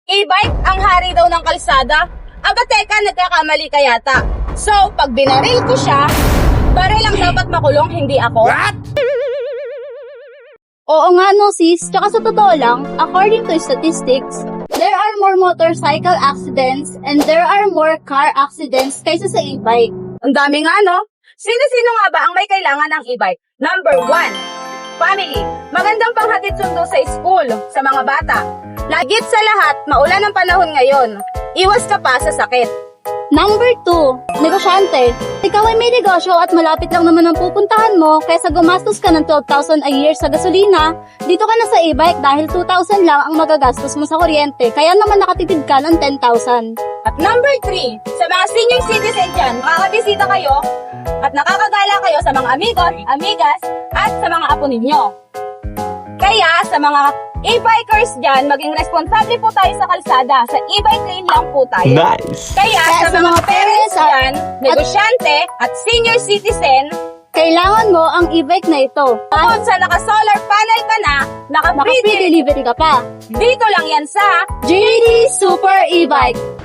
E-bike ang hari daw ng kalsada. Aba teka, nagkakamali ka yata. So, pag binaril ko siya, baril ang dapat makulong, hindi ako? Oo nga no sis, tsaka sa totoo lang, according to statistics, there are more motorcycle accidents and there are more car accidents kaysa sa e-bike. Ang dami nga, no? Sino-sino nga ba ang may kailangan ng e-bike? Number 1, family. Magandang panghatid sundo sa school, sa mga bata. Lagit sa lahat, maulan ang panahon ngayon. Iwas ka pa sa sakit. Number 2, negosyante. Ikaw ay may negosyo at malapit lang naman ang pupuntahan mo kaysa gumastos ka ng 12,000 a year sa gasolina, dito ka na sa e-bike dahil 2,000 lang ang magagastos mo sa kuryente, kaya naman nakatipid ka ng 10,000. At number 3, sa mga senior citizen dyan, makakabisita kayo at nakakagala kayo sa mga amigos, amigas, at sa mga apo ninyo. Kaya sa mga e-bikers dyan, maging responsable po tayo sa kalsada. Sa e-bike lane lang po tayo. Nice! Kaya sa mga parents dyan, negosyante at senior citizen, Kailangan mo ang e-bike na ito. kung sa naka-solar panel ka na, Naka-free naka-free delivery ka pa. dito lang yan sa JD Super E-Bike.